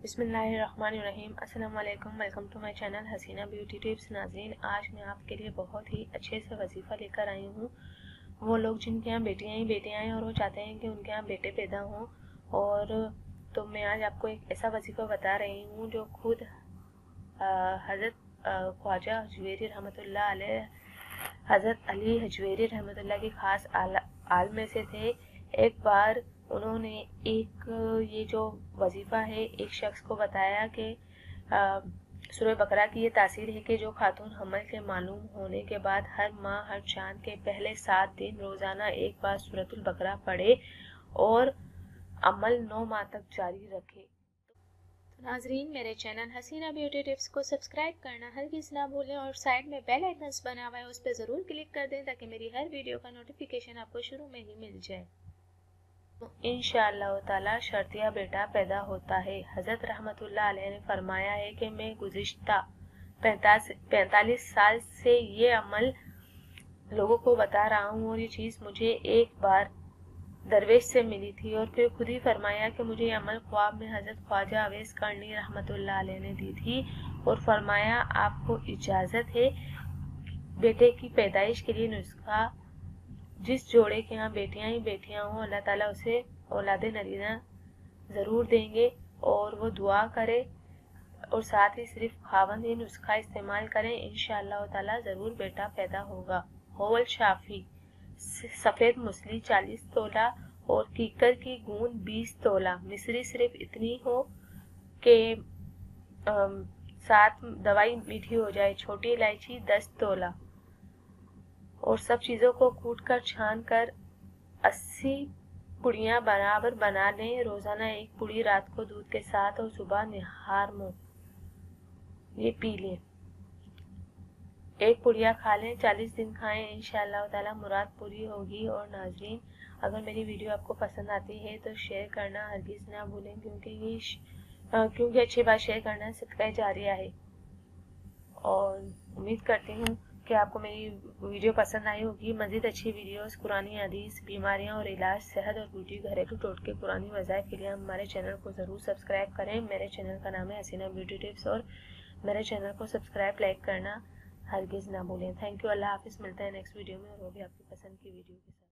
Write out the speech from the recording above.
बिस्मिल्लाहिर्रहमानिर्रहीम। अस्सलाम वालेकुम। Welcome to my channel Haseena beauty tips. नाज़रीन, आज मैं आपके लिए बहुत ही अच्छे से वजीफ़ा लेकर आई हूँ। वो लोग जिनके यहाँ बेटियाँ हैं और वो चाहते हैं कि उनके यहाँ बेटे पैदा हों, और तो मैं आज आपको एक ऐसा वजीफ़ा बता रही हूँ जो खुद हज़रत ख्वाजा हजवेरी रहमतुल्लाह अलैह, हज़रत अली हजवेरी रहमतुल्लाह की ख़ास आल में से थे। एक बार उन्होंने ये जो वजीफ़ा है एक शख्स को बताया कि सूरह बकरा की ये तासीर है कि जो खातून हमल के मालूम होने के बाद हर माह हर चांद के पहले 7 दिन रोज़ाना एक बार सूरतुल बकरा पढ़े और अमल 9 माह तक जारी रखे। तो नाजरीन, मेरे चैनल हसीना ब्यूटी टिप्स को सब्सक्राइब करना हरगिज़ ना भूलें और साइड में बेल आइकन बना हुआ है उस पर ज़रूर क्लिक कर दें ताकि मेरी हर वीडियो का नोटिफिकेशन आपको शुरू में ही मिल जाए। इंशाअल्लाह ताला शर्तिया बेटा पैदा होता है। हज़रत रहमतुल्लाह अलैह ने फरमाया है कि मैं गुज़िश्ता 45 साल से ये अमल लोगों को बता रहा हूँ, और ये चीज़ मुझे एक बार दरवेश से मिली थी और फिर खुद ही फरमाया कि मुझे ये अमल ख्वाब में हज़रत ख्वाजा अवैस करनी रहमतुल्लाह अलैह ने दी थी, और फरमाया आपको इजाज़त है बेटे की पैदाइश के लिए नुस्खा। जिस जोड़े के यहाँ बेटियां ही बेटियां हों, अल्लाह ताला उसे औलाद नरीना ज़रूर देंगे, और वो दुआ करे और साथ ही सिर्फ खावंद ही नुस्खा इस्तेमाल करें, इंशाअल्लाह ताला ज़रूर बेटा पैदा होगा। होल शाफी सफ़ेद मूसली 40 तोला और कीकर की गूंद 20 तोला। मिस्री सिर्फ इतनी हो कि साथ दवाई मीठी हो जाए। छोटी इलायची 10 तोला, और सब चीज़ों को कूट कर छान कर 80 पुड़ियाँ बराबर बना लें। रोज़ाना एक पुड़ी रात को दूध के साथ और सुबह निहार मुँह ये पी लें। एक पुड़िया खा लें, 40 दिन खाएं, इंशाअल्लाह ताला मुराद पूरी होगी। और नाजरीन, अगर मेरी वीडियो आपको पसंद आती है तो शेयर करना हरगिज़ ना भूलें, क्योंकि अच्छी बात शेयर करना सदका जारिया है। और उम्मीद करती हूँ कि आपको मेरी वीडियो पसंद आई होगी। मज़ीद अच्छी वीडियोस, कुरानी हदीस, बीमारियाँ और इलाज, सेहत और ब्यूटी, घरेलू टोटके, पुरानी वज़ाइफ के लिए हमारे चैनल को ज़रूर सब्सक्राइब करें। मेरे चैनल का नाम है हसीना ब्यूटी टिप्स, और मेरे चैनल को सब्सक्राइब लाइक करना हरगिज़ ना भूलें। Thank you. अल्लाह हाफिज़। मिलते हैं नेक्स्ट वीडियो में, और वो भी आपकी पसंद की वीडियो के साथ।